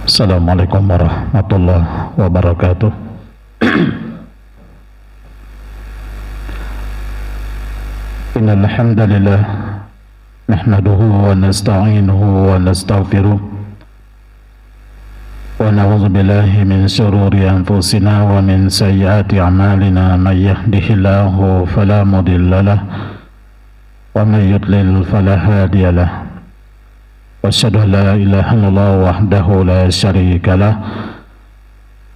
Assalamualaikum warahmatullahi wabarakatuh. Innal hamdalillah nahmaduhu wa nasta'inuhu wa nastaghfiruh wa na'udzu billahi min shururi anfusina wa min sayyiati a'malina may yahdihillahu fala mudilla lahu wa may yudlil fala hadiya lahu. وأشهد أن لا إله إلا الله وحده لا شريك له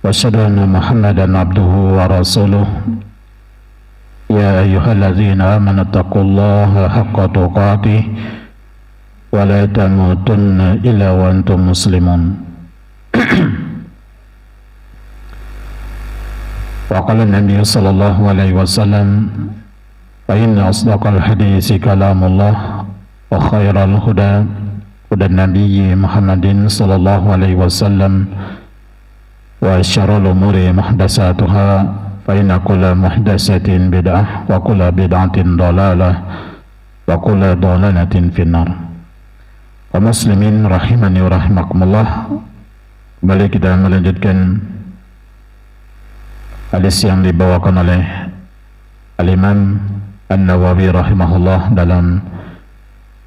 وأشهد أن محمدا عبده ورسوله يا أيها الذين آمنوا اتقوا الله حق تقاته ولا تموتن إلا وأنتم مسلمون. وقال النبي صلى الله عليه وسلم فإن أصدق الحديث كلام الله وخير الهدى dan Nabi Muhammadin sallallahu alaihi wasallam wa syarrul umuri muhdatsatuha fa inna kulla muhdatsatin bid'ah wa kulla bid'atin dhalalah wa kulla dhalalatin finnar. Wa muslimin rahimani wa rahimakumullah, kembali kita melanjutkan hadis yang dibawakan oleh Al-Imam An-Nawawi rahimahullah dalam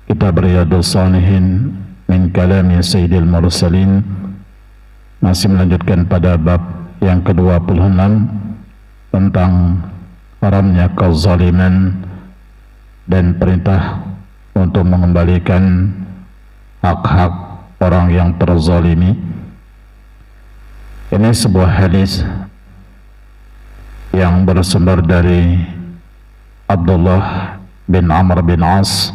Kitab Riyadhus Shalihin min kalami Sayyidil Mursalin, masih melanjutkan pada bab yang ke-26 tentang haramnya kezaliman dan perintah untuk mengembalikan hak-hak orang yang terzalimi. Ini sebuah hadis yang bersumber dari Abdullah bin Amr bin As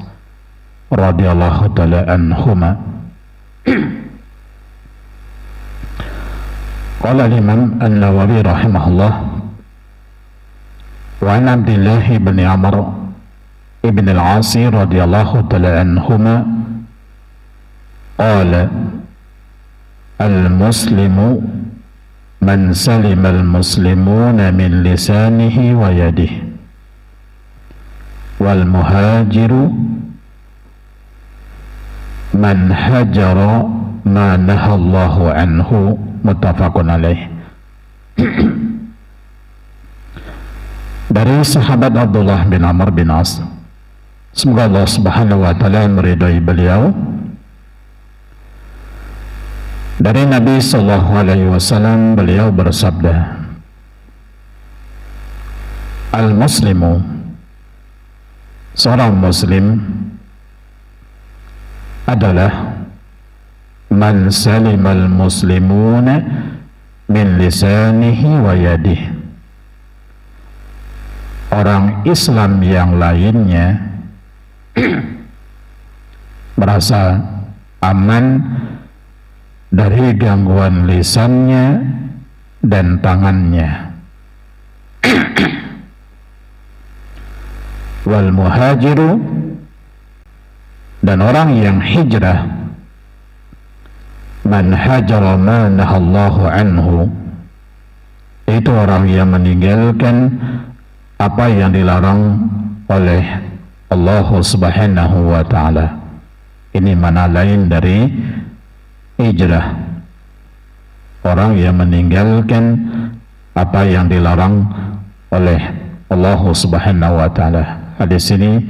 radhiyallahu ta'ala anhuma. Qala al-Imam An-Nawawi rahimahullah wa an Abdullah bin Amr ibn al-As radhiyallahu ta'ala anhuma qala al-muslimu man salima al-muslimuna min lisanihi wa yadihi wal muhajiru man hajara ma nahallahu anhu, muttafaqun alaih. Dari sahabat Abdullah bin Amr bin As, semoga Allah subhanahu wa ta'ala meridai beliau, dari Nabi sallallahu alaihi wasallam, beliau bersabda, al-muslimu, seorang muslim adalah man salimal muslimuna min lisanihi wa yadihi, orang Islam yang lainnya merasa aman dari gangguan lisannya dan tangannya. Wal muhajiru, dan orang yang hijrah, man hajara ma nahallahu anhu, itu orang yang meninggalkan apa yang dilarang oleh Allah subhanahu wa ta'ala. Ini mana lain dari hijrah, orang yang meninggalkan apa yang dilarang oleh Allah subhanahu wa ta'ala. Hadis ini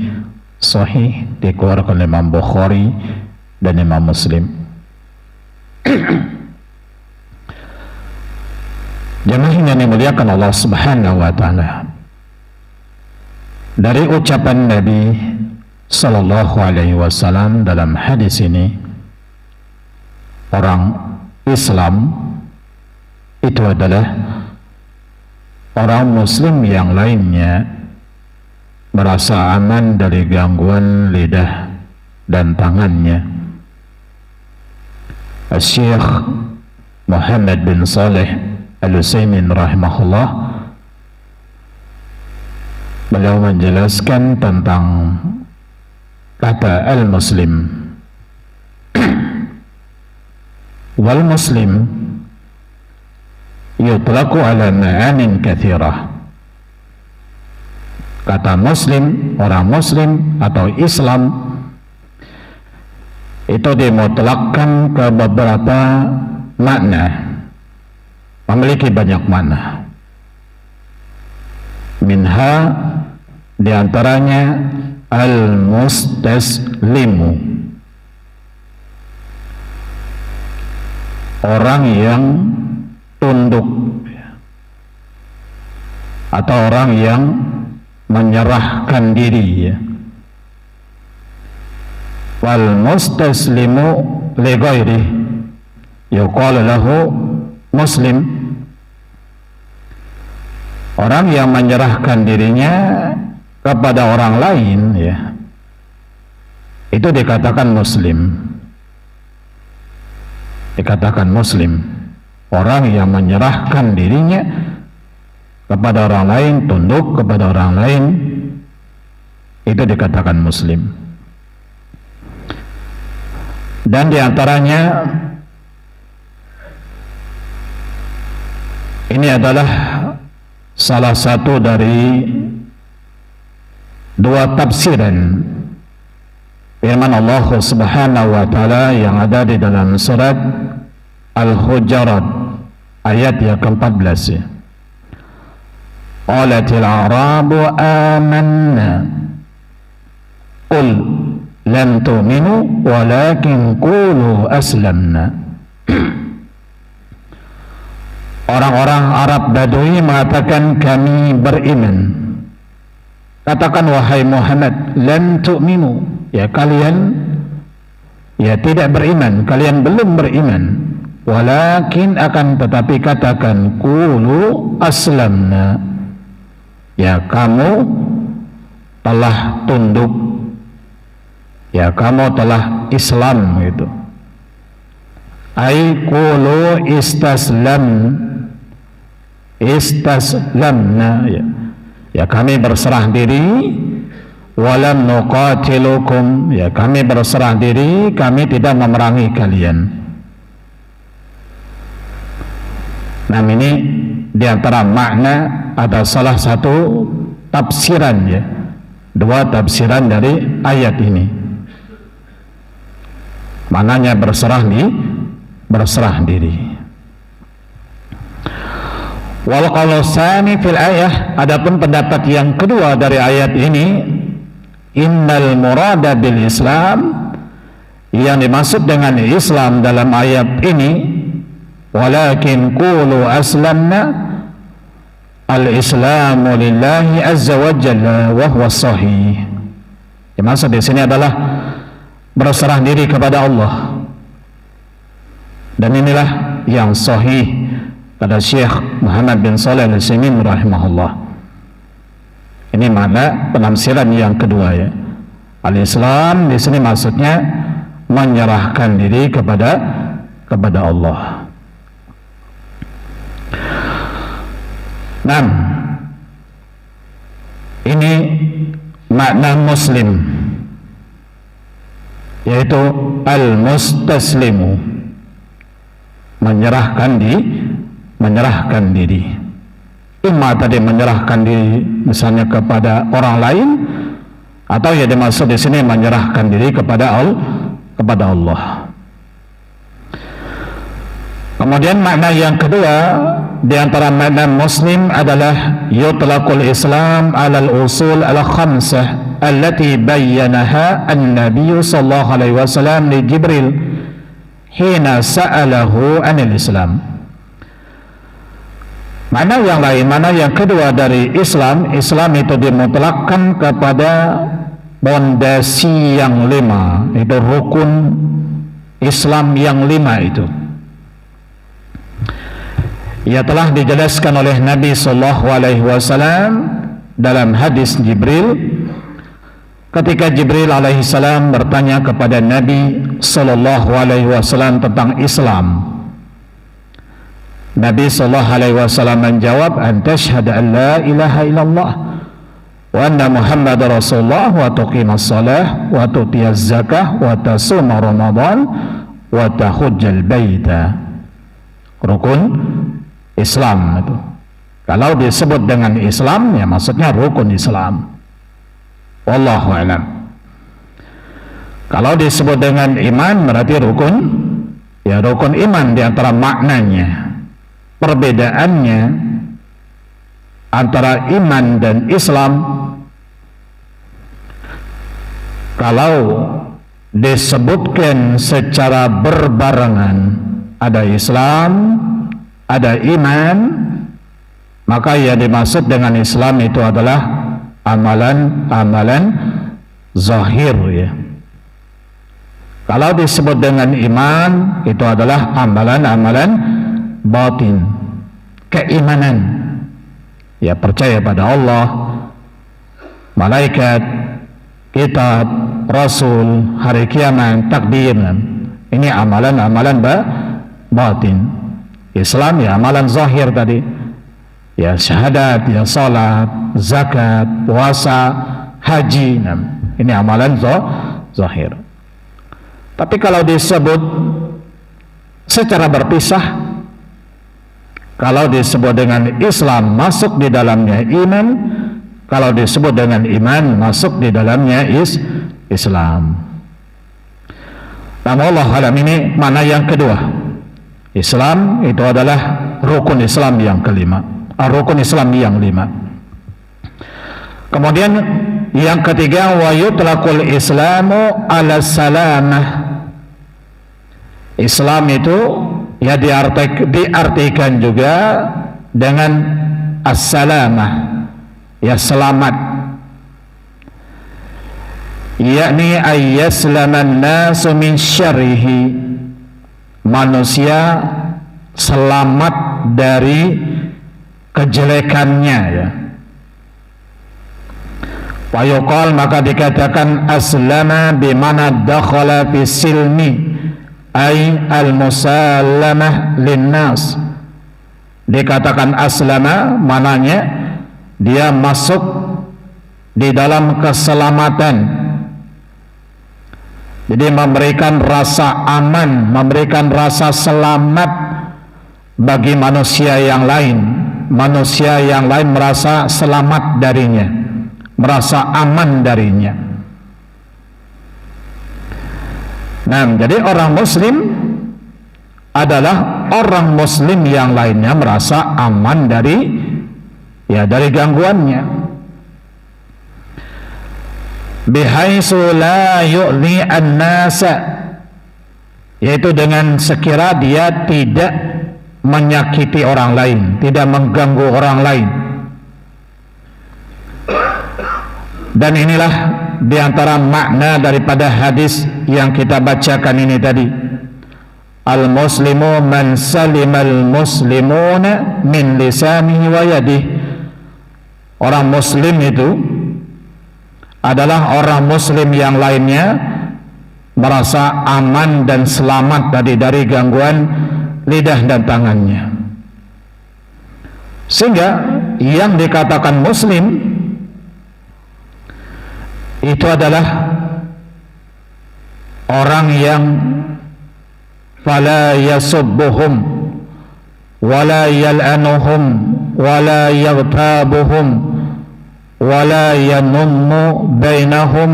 sahih, dikeluarkan oleh Imam Bukhari dan Imam Muslim. Jemaah yang dimuliakan Allah subhanahu wa ta'ala, dari ucapan Nabi sallallahu alaihi wasallam dalam hadis ini, orang Islam itu adalah orang muslim yang lainnya merasa aman dari gangguan lidah dan tangannya. Syekh Muhammad bin Saleh Al-Utsaimin rahimahullah, beliau menjelaskan tentang kata al-muslim. Wal muslim yutlaqu ala ma'anin katsirah. Kata muslim, orang muslim atau Islam itu dimutlakkan ke beberapa makna, memiliki banyak makna. Minha, diantaranya al-mustaslimu, orang yang tunduk atau orang yang menyerahkan diri. Wal mustaslimu li ghairihi yuqalu lahu muslim. Orang yang menyerahkan dirinya kepada orang lain, ya, itu dikatakan muslim. Dikatakan muslim. Orang yang menyerahkan dirinya kepada orang lain, tunduk kepada orang lain, itu dikatakan muslim. Dan diantaranya ini adalah salah satu dari dua tafsiran firman Allah Subhanahu wa taala yang ada di dalam surat Al-Hujurat ayat yang ke-14. Qalatil a'rabu amanna qul lam tu'minu walakin qulu aslamna. Orang-orang Arab Badui mengatakan kami beriman. Katakan wahai Muhammad, lam tu'minu, ya kalian ya tidak beriman, kalian belum beriman. Walakin akan tetapi katakan qulu aslamna, ya kamu telah tunduk, ya kamu telah Islam gitu. Ai qulu istaslamna, ya kami berserah diri. Walam nuqatilukum, ya kami berserah diri, kami tidak memerangi kalian. Nah, ini diantara makna, ada salah satu tafsiran, ya, dua tafsiran dari ayat ini. Maknanya berserah diri. Wal qaul tsani fil ayah, adapun pendapat yang kedua dari ayat ini, innal murada bil Islam, yang dimaksud dengan Islam dalam ayat ini, walakin qulu aslamna, al-islamu lillahi azza wa jalla wa huwa sahih. Yang maksud di sini adalah berserah diri kepada Allah. Dan inilah yang sahih pada Syekh Muhammad bin Shalih Al-Utsaimin rahimahullah. Ini makna penafsiran yang kedua, ya. Al-Islam di sini maksudnya menyerahkan diri kepada Allah. Nah, ini makna muslim, yaitu al-mustaslimu, menyerahkan diri. Imma tadi menyerahkan diri misalnya kepada orang lain, atau ya dimaksud di sini menyerahkan diri kepada Allah. Kemudian makna yang kedua di antara makna muslim adalah yutlaqul Islam 'alal usul al-khamsah allati bayyanaha an-nabiy sallallahu alaihi wasallam li Jibril hina sa'alahu 'anil Islam. Mana yang lain, mana yang kedua dari Islam itu dimutlakkan kepada pondasi yang 5, itu rukun Islam yang 5 itu. Ia telah dijelaskan oleh Nabi sallallahu alaihi wasallam dalam hadis Jibril, ketika Jibril alaihi salam bertanya kepada Nabi sallallahu alaihi wasallam tentang Islam. Nabi sallallahu alaihi wasallam menjawab, "Anta syahada an la ilaha illallah wa anna Muhammadar Rasulullah wa tuqimas shalah wa tutiyaz zakah wa tasuma Ramadan wa tahujjal baita." Rukun Islam itu. Kalau disebut dengan Islam, ya maksudnya rukun Islam. Wallahu a'lam. Kalau disebut dengan iman berarti Ya, rukun iman di antara maknanya, perbedaannya antara iman dan Islam, kalau disebutkan secara berbarengan, ada Islam, ada iman, maka yang dimaksud dengan Islam itu adalah amalan-amalan zahir, ya. Kalau disebut dengan iman, itu adalah amalan-amalan batin, keimanan. Ya, percaya pada Allah, malaikat, kitab, rasul, hari kiamat, takdir. Ini amalan-amalan batin. Islam ya amalan zahir tadi. Ya, syahadat, ya salat, zakat, puasa, haji. Ini amalan zahir. Tapi kalau disebut secara berpisah, kalau disebut dengan Islam masuk di dalamnya iman, kalau disebut dengan iman masuk di dalamnya Islam. Namun Allah alam ini mana yang kedua? Islam itu adalah rukun Islam yang kelima, rukun Islam yang lima. Kemudian yang ketiga, wa yutlaqul Islamu ala salamah. Islam itu ya diartikan juga dengan as-salamah, ya selamat, yakni ayyaslaman nasu min syarrihi, manusia selamat dari kejelekannya, ya. Wa yuqal, maka dikatakan aslama bimana dakhala fi silmi, ay al-musallamah linnas. Dikatakan aslama mananya dia masuk di dalam keselamatan, jadi memberikan rasa aman, memberikan rasa selamat bagi manusia yang lain. Manusia yang lain merasa selamat darinya, merasa aman darinya. Nah, jadi orang muslim adalah orang muslim yang lainnya merasa aman dari gangguannya. Bihaitsu la yu'li an-nasa, yaitu dengan sekira dia tidak menyakiti orang lain, tidak mengganggu orang lain. Dan inilah diantara makna daripada hadis yang kita bacakan ini tadi. Al-muslimu man salimal muslimuna min lisanihi wa yadihi. Orang muslim itu adalah orang muslim yang lainnya merasa aman dan selamat dari gangguan lidah dan tangannya. Sehingga yang dikatakan muslim itu adalah orang yang fala yasubbuhum wala yal'anuhum wala yaghtabuhum wala yanummu bainahum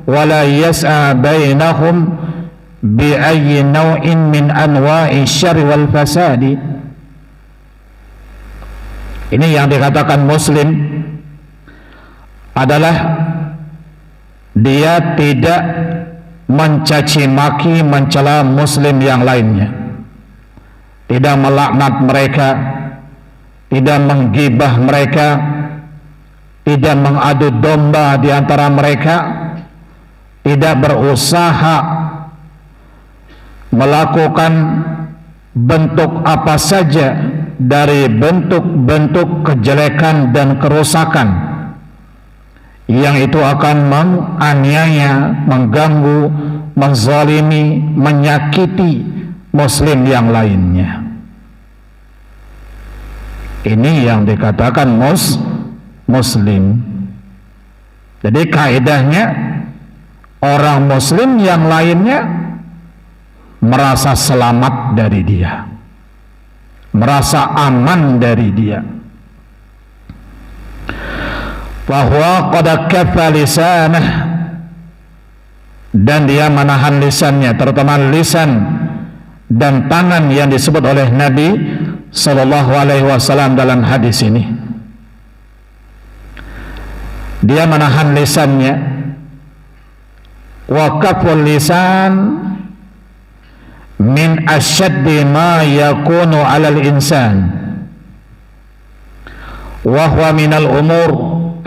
wala yas'a bainahum bi ayyi naw'in min anwa'i syarri wal fasadi. Ini yang dikatakan muslim adalah dia tidak mencaci maki, mencela muslim yang lainnya, tidak melaknat mereka, tidak menggibah mereka, tidak mengadu domba di antara mereka, tidak berusaha melakukan bentuk apa saja dari bentuk-bentuk kejelekan dan kerusakan yang itu akan menganiaya, mengganggu, menzalimi, menyakiti muslim yang lainnya. Ini yang dikatakan muslim. Jadi kaidahnya orang muslim yang lainnya merasa selamat dari dia, merasa aman dari dia. Bahwa qad kaffa lisanah, dan dia menahan lisannya, terutama lisan dan tangan yang disebut oleh Nabi Sallallahu Alaihi Wasallam dalam hadis ini. Dia menahan lisannya. Wa kaful lisan min asyaddi ma yakunu 'alal insan wa huwa minal umur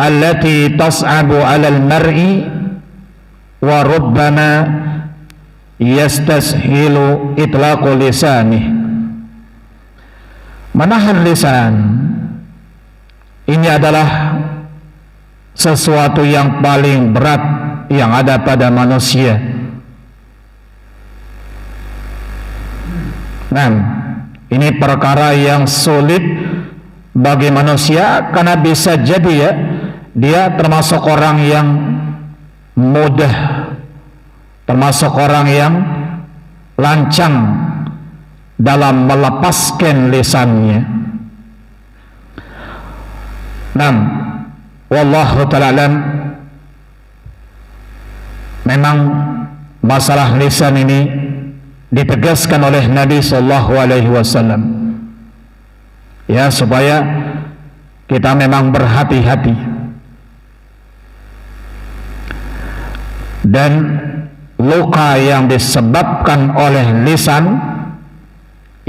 allati tas'abu 'alal mar'i wa rubbama yastashilu itlaqu lisanih. Menahan lisan ini adalah sesuatu yang paling berat yang ada pada manusia. Nah, ini perkara yang sulit bagi manusia karena bisa jadi ya dia termasuk orang yang mudah, termasuk orang yang lancang dalam melepaskan lisannya. Nah, wallahu ta'ala alam, memang masalah lisan ini ditegaskan oleh Nabi Sallallahu Alaihi Wasallam ya, supaya kita memang berhati-hati. Dan luka yang disebabkan oleh lisan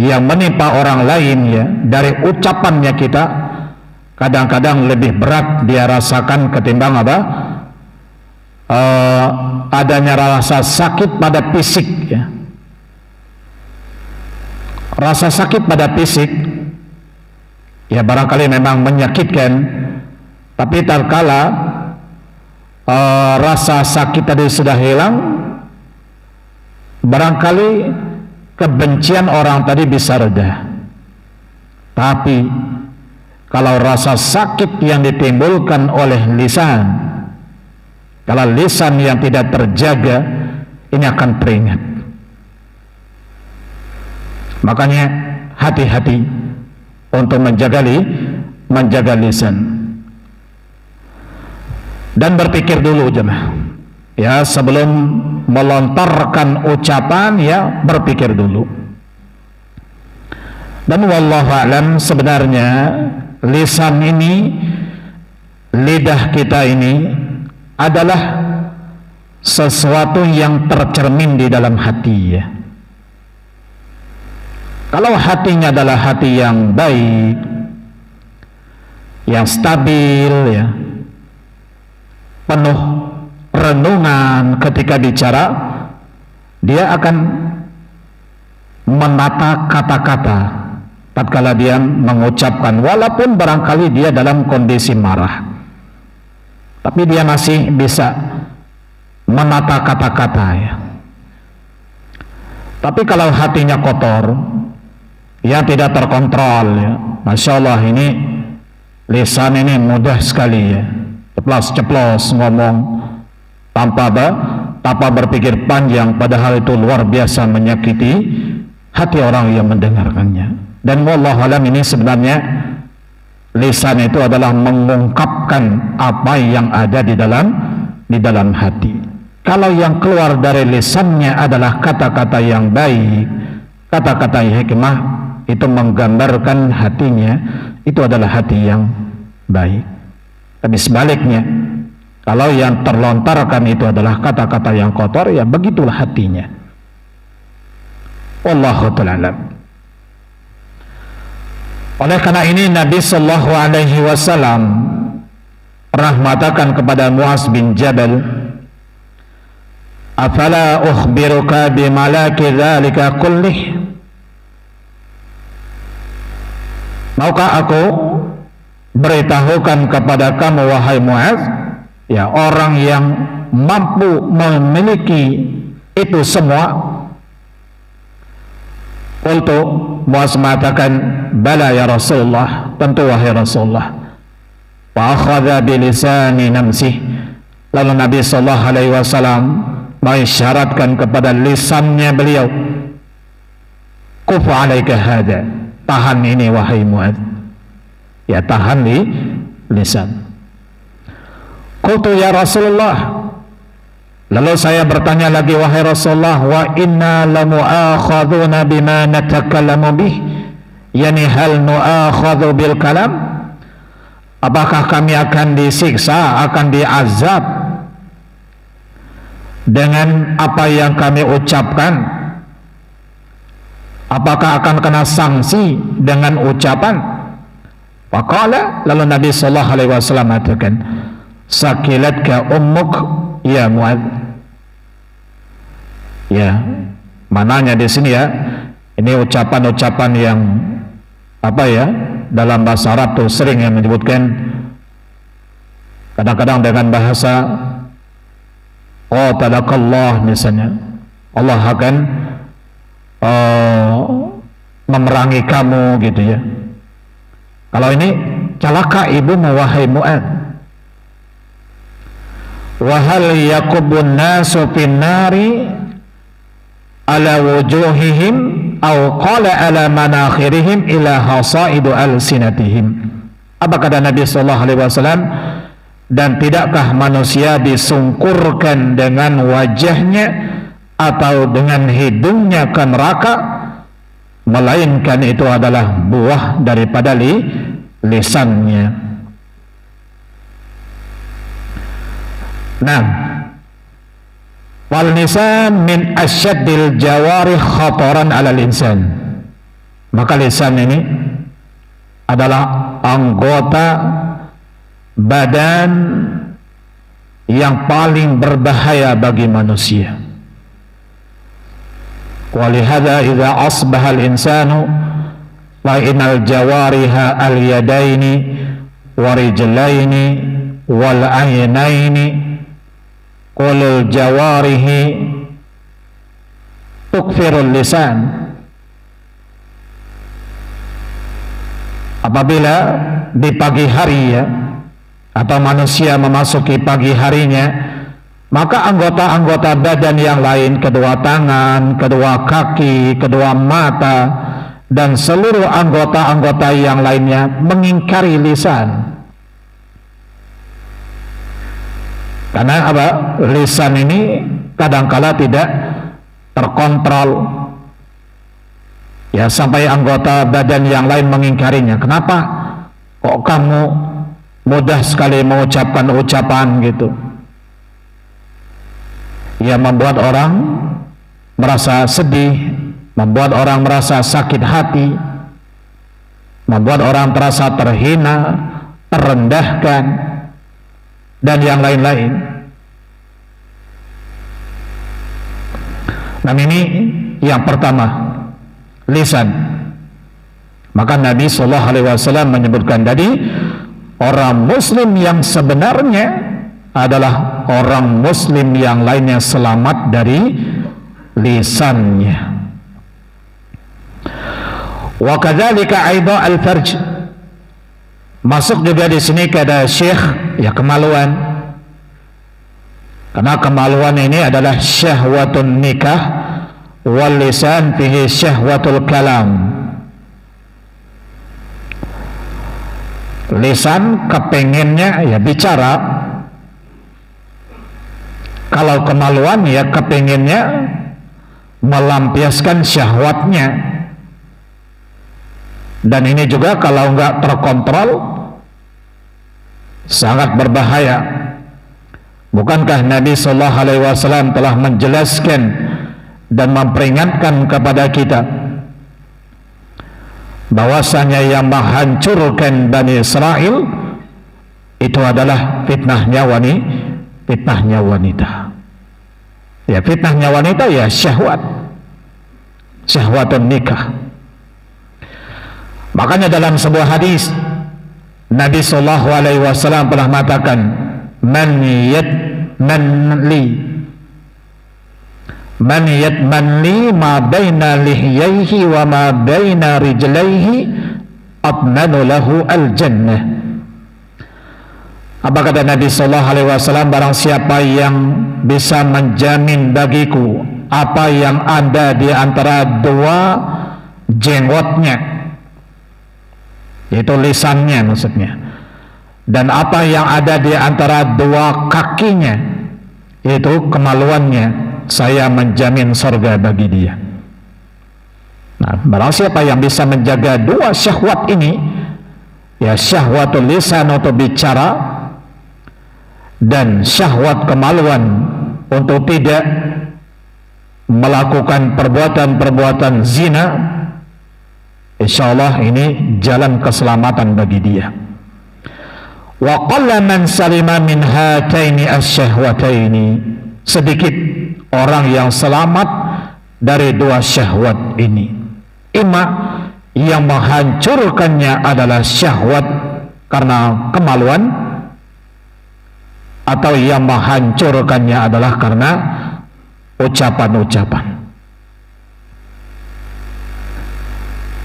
yang menimpa orang lain ya dari ucapannya kita kadang-kadang lebih berat dia rasakan ketimbang apa? Adanya rasa sakit pada fisik ya. Rasa sakit pada fisik ya barangkali memang menyakitkan, tapi tatkala rasa sakit tadi sudah hilang, barangkali kebencian orang tadi bisa reda. Tapi kalau rasa sakit yang ditimbulkan oleh lisan, kalau lisan yang tidak terjaga, ini akan teringat. Makanya hati-hati untuk menjaga lisan. Dan berpikir dulu jemaah. Ya, sebelum melontarkan ucapan ya berpikir dulu. Dan wallahu a'lam, sebenarnya lisan ini, lidah kita ini adalah sesuatu yang tercermin di dalam hati ya. Kalau hatinya adalah hati yang baik, yang stabil ya, penuh renungan ketika bicara, dia akan menata kata-kata tatkala dia mengucapkan, walaupun barangkali dia dalam kondisi marah, tapi dia masih bisa menata kata-kata ya. Tapi kalau hatinya kotor, yang tidak terkontrol ya, Masya Allah, ini lisan ini mudah sekali ya, ceplos-ceplos ngomong tanpa berpikir panjang, padahal itu luar biasa menyakiti hati orang yang mendengarkannya. Dan wallahu alam, ini sebenarnya lisan itu adalah mengungkapkan apa yang ada di dalam hati. Kalau yang keluar dari lisannya adalah kata-kata yang baik, kata-kata yang hikmah, itu menggambarkan hatinya itu adalah hati yang baik. Tapi sebaliknya, kalau yang terlontarkan itu adalah kata-kata yang kotor, ya begitulah hatinya. Wallahu ta'ala. Oleh karena ini Nabi Sallallahu Alaihi Wasallam pernah mengatakan kepada Muaz bin Jabal, "Afala ukhbiruka bimalaki dzalika kullih?" Maukah aku beritahukan kepada kamu wahai Muaz, ya orang yang mampu memiliki itu semua? Untuk Muaz mengatakan, bala ya Rasulullah, tentu wahai Rasulullah. Wa akhadha bilisani namsih. Lalu Nabi sallallahu alaihi wasallam mengisyaratkan kepada lisannya beliau, kufu alaika hadha, tahan ini wahai Muaz. Ya, tahan lisan. Qultu ya Rasulullah, Lalu saya bertanya lagi, wahai Rasulullah, wa inna lamu'akhaduna bima natakallamu bih, yani hal nu'akhadhu bil kalam? Apakah kami akan disiksa, akan diazab dengan apa yang kami ucapkan? Apakah akan kena sanksi dengan ucapan? Faqala, lalu Nabi sallallahu alaihi wasallam mengatakan, sakilatka ummuk ya Mu'adz. Ya, mananya di sini ya, ini ucapan-ucapan yang apa ya, dalam bahasa Arab tuh sering yang menyebutkan, kadang-kadang dengan bahasa qatalakallah misalnya, Allah akan memerangi kamu gitu ya. Kalau ini celaka ibumu wahai Mu'adz. Wa hal yakubun nasu fin nari ala wujuhihim aw qala ala manakhirihim ila hasaidu alsinatihim. Apa kata Nabi sallallahu alaihi wasallam? Dan tidakkah manusia disungkurkan dengan wajahnya atau dengan hidungnya ke neraka, melainkan itu adalah buah daripada lisannya. Nah, wal lisan min asyaddil jawarih khataran alal insan. Maka lisan ini adalah anggota badan yang paling berbahaya bagi manusia. Walihada idza asbaha al-insanu fa innal jawariha al-yadaini wa rijlaini wal aynaini qulul jawarihi tukfirul lisan. Apabila di pagi hari ya, atau manusia memasuki pagi harinya, maka anggota-anggota badan yang lain, kedua tangan, kedua kaki, kedua mata, dan seluruh anggota-anggota yang lainnya mengingkari lisan. Karena apa? Lisan ini kadangkala tidak terkontrol, ya, sampai anggota badan yang lain mengingkarinya. Kenapa? Kok kamu mudah sekali mengucapkan ucapan gitu, ya, membuat orang merasa sedih, membuat orang merasa sakit hati, membuat orang terasa terhina, terendahkan, dan yang lain-lain. Nah, ini yang pertama, lisan. Maka Nabi sallallahu alaihi wasallam menyebutkan tadi, orang muslim yang sebenarnya adalah orang muslim yang lainnya selamat dari lisannya. Wa kadzalika aidha al-farj. Masuk juga di sini kata Syekh, ya, kemaluan. Karena kemaluan ini adalah syahwatun nikah, wal lisan fihi syahwatul kalam. Lisan kepengennya ya bicara, kalau kemaluan ya kepengennya melampiaskan syahwatnya. Dan ini juga kalau enggak terkontrol sangat berbahaya. Bukankah Nabi sallallahu alaihi wasallam telah menjelaskan dan memperingatkan kepada kita bahwasanya yang menghancurkan Bani Israel itu adalah fitnahnya wanita. Ya, fitnahnya wanita ya syahwat, syahwatun nikah. Makanya dalam sebuah hadis Nabi sallallahu alaihi wasallam pernah mengatakan, man yatmanli ma baina lihyaihi wa ma baina rijlaihi atmanu lahu al-jannah. Apa kata Nabi sallallahu alaihi wasallam? Barang siapa yang bisa menjamin bagiku apa yang ada di antara dua jenggotnya, yaitu lisannya maksudnya, dan apa yang ada di antara dua kakinya, yaitu kemaluannya, saya menjamin surga bagi dia. Nah, barang siapa yang bisa menjaga dua syahwat ini, ya syahwatul lisan untuk bicara dan syahwat kemaluan untuk tidak melakukan perbuatan-perbuatan zina, insyaallah ini jalan keselamatan bagi dia. Wa qalla man salima min hataini asyahwataini, sedikit orang yang selamat dari dua syahwat ini. Ima yang menghancurkannya adalah syahwat karena kemaluan, atau yang menghancurkannya adalah karena ucapan-ucapan.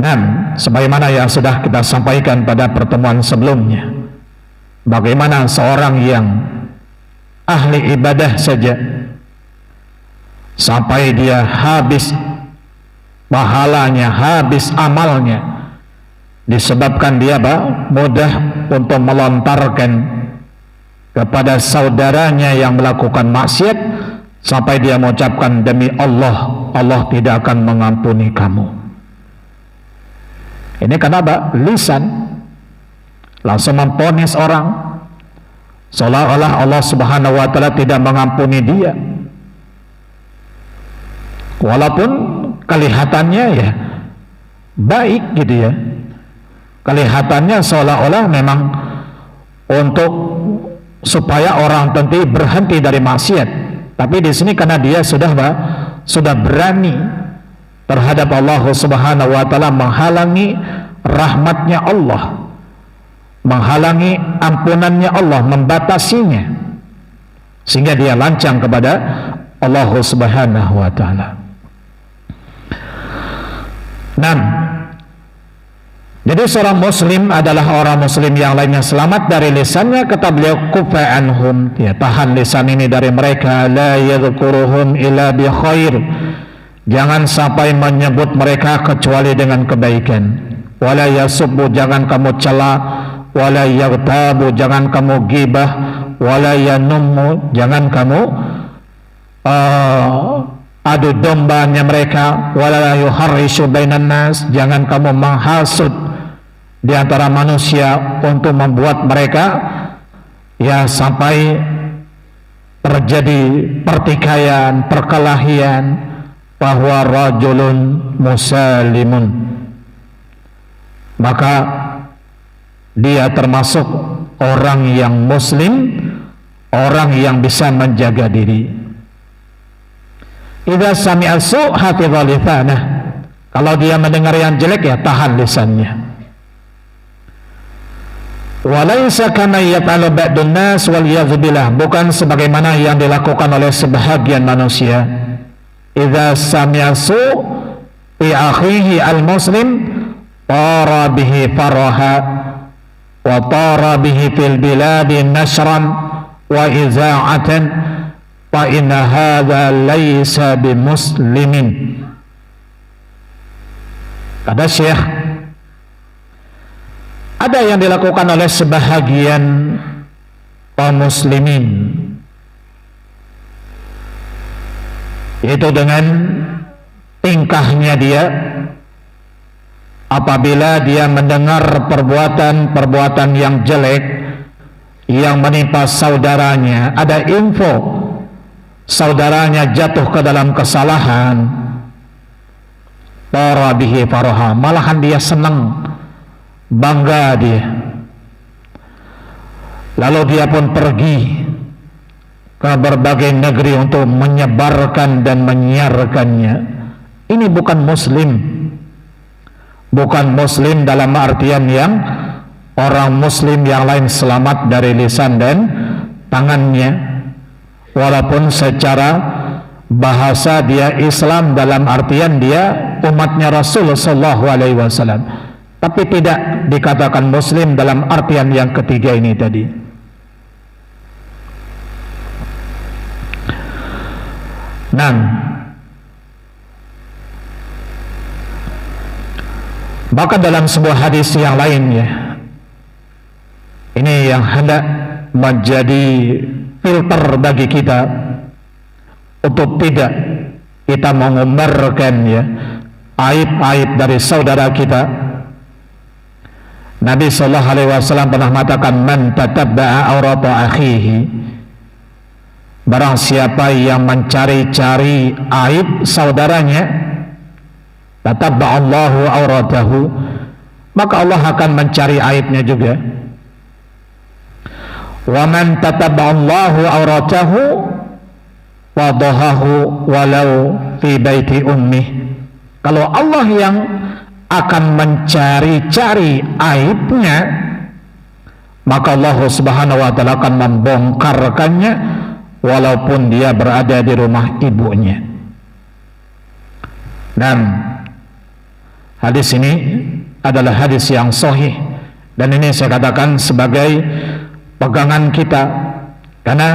Nah, sebagaimana yang sudah kita sampaikan pada pertemuan sebelumnya, bagaimana seorang yang ahli ibadah saja sampai dia habis pahalanya, habis amalnya, disebabkan dia mudah untuk melontarkan kepada saudaranya yang melakukan maksiat, sampai dia mengucapkan, demi Allah, Allah tidak akan mengampuni kamu. Ini kenapa? Lisan langsung memponis orang seolah-olah Allah Subhanahu wa ta'ala tidak mengampuni dia, walaupun kelihatannya ya baik gitu ya, kelihatannya seolah-olah memang untuk supaya orang tentu berhenti dari maksiat, tapi di sini karena dia sudah berani terhadap Allah Subhanahu wa ta'ala, menghalangi rahmatnya Allah, menghalangi ampunannya Allah, membatasinya, sehingga dia lancang kepada Allah Subhanahu wa ta'ala. Nah, jadi seorang muslim adalah orang muslim yang lainnya selamat dari lisannya, kata beliau, kufa anhum, ya, tahan lisan ini dari mereka, la yadhkuruhum illa bi khair, jangan sampai menyebut mereka kecuali dengan kebaikan, wala yasubbu, jangan kamu cela, wala yaghtabu, jangan kamu gibah, wala yanummu, jangan kamu adu dombanya mereka, wala yuharrishu bainan nas, jangan kamu menghasut di antara manusia untuk membuat mereka ya sampai terjadi pertikaian, perkelahian, bahwa rajulun musalimun, maka dia termasuk orang yang muslim, orang yang bisa menjaga diri. Idza sami'a su' hafidha lisanah, kalau dia mendengar yang jelek ya tahan lisannya. Walaysa kama yaf'alu ba'dun nas wal yadzubillah, bukan sebagaimana yang dilakukan oleh sebahagian manusia. Idza sami'a su' fi akhihi al-muslim tara bihi faraha wa tara bihi fil biladi nashran wa iza'atan fa inna hadza laysa bimuslimin. Kata Syekh, ada yang dilakukan oleh sebahagian kaum muslimin, yaitu dengan tingkahnya dia apabila dia mendengar perbuatan-perbuatan yang jelek yang menimpa saudaranya, ada info saudaranya jatuh ke dalam kesalahan, tara bihi faraha, malahan dia senang, bangga dia, lalu dia pun pergi ke berbagai negeri untuk menyebarkan dan menyiarkannya. Ini bukan muslim, bukan muslim dalam artian yang orang muslim yang lain selamat dari lisan dan tangannya, walaupun secara bahasa dia Islam dalam artian dia umatnya Rasul sallallahu alaihi wasallam, tapi tidak dikatakan muslim dalam artian yang ketiga ini tadi. Nah, bahkan dalam sebuah hadis yang lainnya, ini yang hendak menjadi filter bagi kita, untuk tidak kita mengumbarkan ya aib-aib dari saudara kita. Nabi sallallahu alaihi wasallam pernah mengatakan, man tatabba'a aurata akhihi, barang siapa yang mencari-cari aib saudaranya, tatabba'allahu auratahu, maka Allah akan mencari aibnya juga. Wa man tatabba'allahu auratahu wadahahu walau fi baiti ummih. Kalau Allah yang akan mencari-cari aibnya, maka Allah subhanahu wa ta'ala akan membongkarkannya walaupun dia berada di rumah ibunya. Dan hadis ini adalah hadis yang sahih, dan ini saya katakan sebagai pegangan kita, karena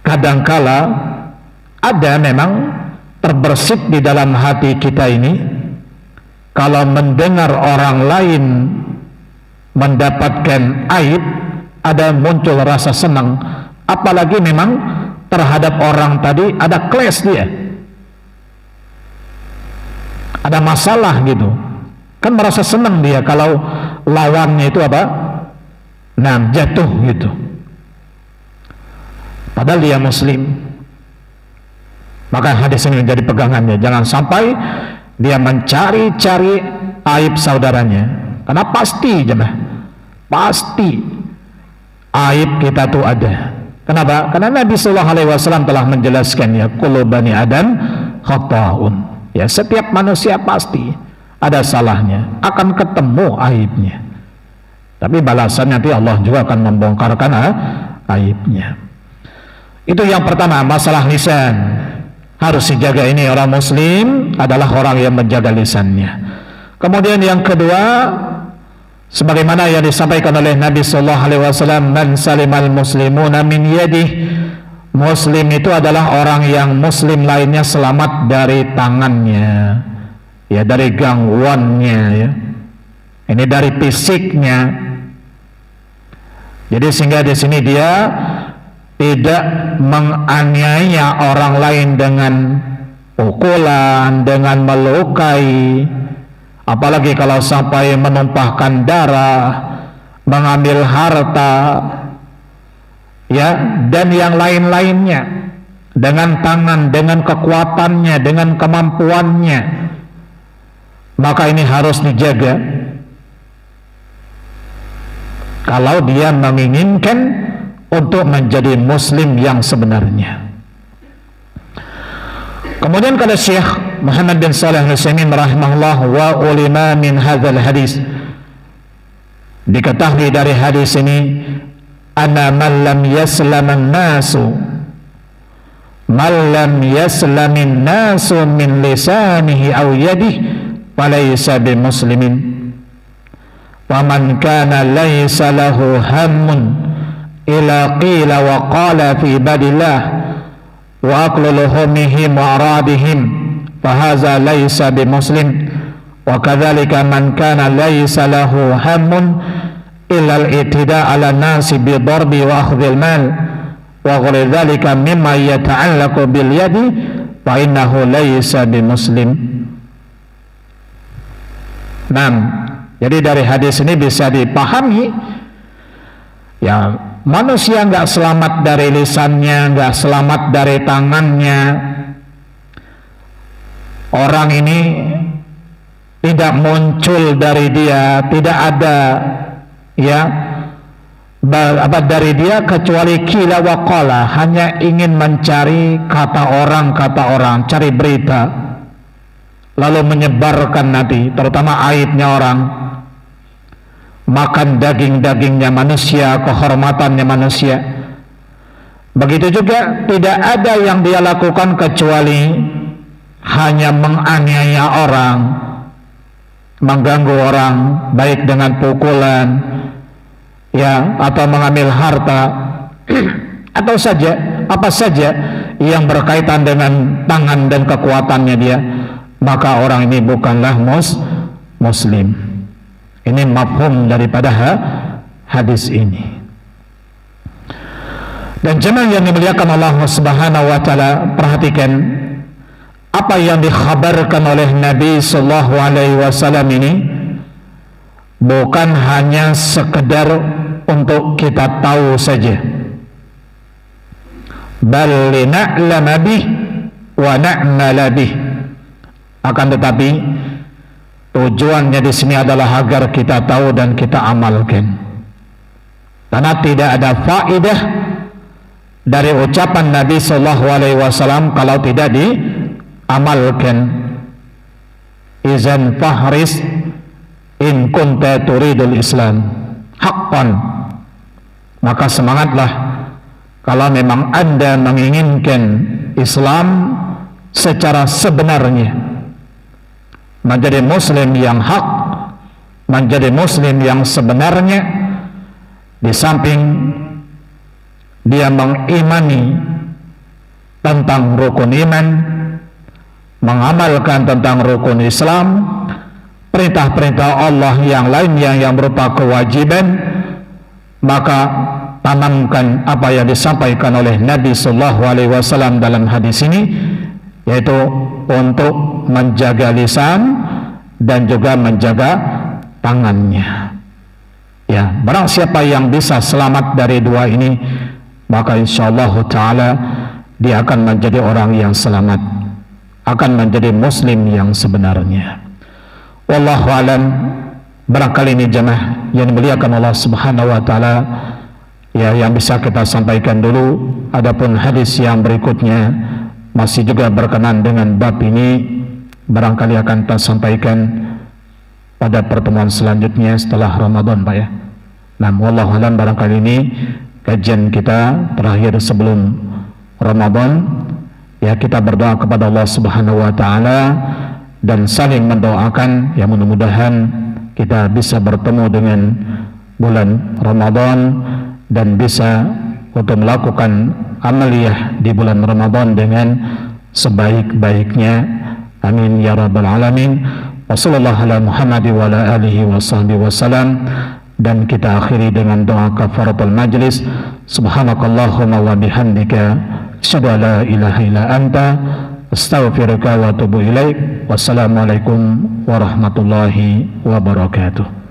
kadangkala ada memang terbersit di dalam hati kita ini, kalau mendengar orang lain mendapatkan aib, ada muncul rasa senang, apalagi memang terhadap orang tadi ada clash, dia ada masalah gitu, kan merasa senang dia kalau lawannya itu apa? Nah, jatuh gitu, padahal dia muslim. Maka hadis ini menjadi pegangannya, jangan sampai dia mencari-cari aib saudaranya, karena pasti jemaah, pasti aib kita tuh ada. Kenapa? Karena Nabi sallallahu alaihi wasallam telah menjelaskan, ya, kullu bani adam khata'un, ya, setiap manusia pasti ada salahnya, akan ketemu aibnya, tapi balasan nanti Allah juga akan membongkarkan aibnya. Itu yang pertama, masalah lisan harus dijaga. Ini orang muslim adalah orang yang menjaga lisannya. Kemudian yang kedua, sebagaimana yang disampaikan oleh Nabi sallallahu alaihi wasallam, man salimal muslimuna min yadih, muslim itu adalah orang yang muslim lainnya selamat dari tangannya, ya, dari gangguannya, ya, ini dari fisiknya. Jadi sehingga di sini dia tidak menganiaya orang lain dengan pukulan, dengan melukai, apalagi kalau sampai menumpahkan darah, mengambil harta, ya, dan yang lain-lainnya, dengan tangan, dengan kekuatannya, dengan kemampuannya. Maka ini harus dijaga kalau dia menginginkan untuk menjadi muslim yang sebenarnya. Kemudian kata Syekh Muhammad bin Shalih Al-Utsaimin rahimahullah, wa ulima min hadzal hadis, diketahui dari hadis ini, anna man lam yaslaman nasu, man lam yaslamin nasu min lisanihi aw yadihi falaysa bimuslimin, wa man kana laysa lahu hammun ila qila wa qala fi ibadillah wa aklu luhumihim wa aradihim fahaza laysa bimuslim, wa kadzalika man kana laysa lahu hammun illa al-i'tida' ala nasi bi darbi wa akhdhil mal wa ghayri dzalika mimma yata'allaqu bil yadi fa innahu laysa bimuslim. Nah, jadi dari hadis ini bisa dipahami, ya, manusia nggak selamat dari lisannya, nggak selamat dari tangannya. Orang ini tidak muncul dari dia, tidak ada, ya, dari dia kecuali kila wa qala, hanya ingin mencari kata orang, cari berita, lalu menyebarkan nanti, terutama aibnya orang, makan daging-dagingnya manusia, kehormatannya manusia. Begitu juga tidak ada yang dia lakukan kecuali hanya menganiaya orang, mengganggu orang, baik dengan pukulan, ya, atau mengambil harta atau saja apa saja yang berkaitan dengan tangan dan kekuatannya dia, maka orang ini bukanlah muslim. Ini mafhum daripada hadis ini. Dan jemaah yang dimuliakan Allah Subhanahu wa taala, perhatikan apa yang dikhabarkan oleh Nabi sallallahu alaihi wasallam ini bukan hanya sekedar untuk kita tahu saja. Bal lina'lama bih wa na'mala bih. Akan tetapi tujuannya di sini adalah agar kita tahu dan kita amalkan. Karena tidak ada faedah dari ucapan Nabi sallallahu alaihi wasallam kalau tidak diamalkan. Izan fahris in kunta turidul Islam haqqan, maka semangatlah kalau memang Anda menginginkan Islam secara sebenarnya, menjadi muslim yang hak, menjadi muslim yang sebenarnya. Di samping dia mengimani tentang rukun iman, mengamalkan tentang rukun Islam, perintah-perintah Allah yang lainnya yang berupa kewajiban, maka tanamkan apa yang disampaikan oleh Nabi sallallahu alaihi wasallam dalam hadis ini, yaitu untuk menjaga lisan dan juga menjaga tangannya. Ya, barang siapa yang bisa selamat dari dua ini, maka insyaallah taala dia akan menjadi orang yang selamat, akan menjadi muslim yang sebenarnya. Wallahu alam. Barangkali ini jemaah yang dimuliakan Allah Subhanahu wa taala, ya, yang bisa kita sampaikan dulu. Adapun hadis yang berikutnya masih juga berkenan dengan bab ini, barangkali akan kita sampaikan pada pertemuan selanjutnya setelah Ramadan, Pak, ya. Nah, wallahu alam, barangkali ini kajian kita terakhir sebelum Ramadan. Ya, kita berdoa kepada Allah Subhanahu wa taala dan saling mendoakan, ya, mudah-mudahan kita bisa bertemu dengan bulan Ramadan dan bisa untuk melakukan amaliyah di bulan Ramadan dengan sebaik-baiknya. Amin ya rabbal alamin. Wassallallahu ala Muhammad wa ala alihi wa sahbihi wasallam. Dan kita akhiri dengan doa kafaratul majlis. Subhanakallahumma wa bihamdika asyhadu an la ilaha illa anta astaghfiruka wa atubu ilaik. Wassalamualaikum warahmatullahi wabarakatuh.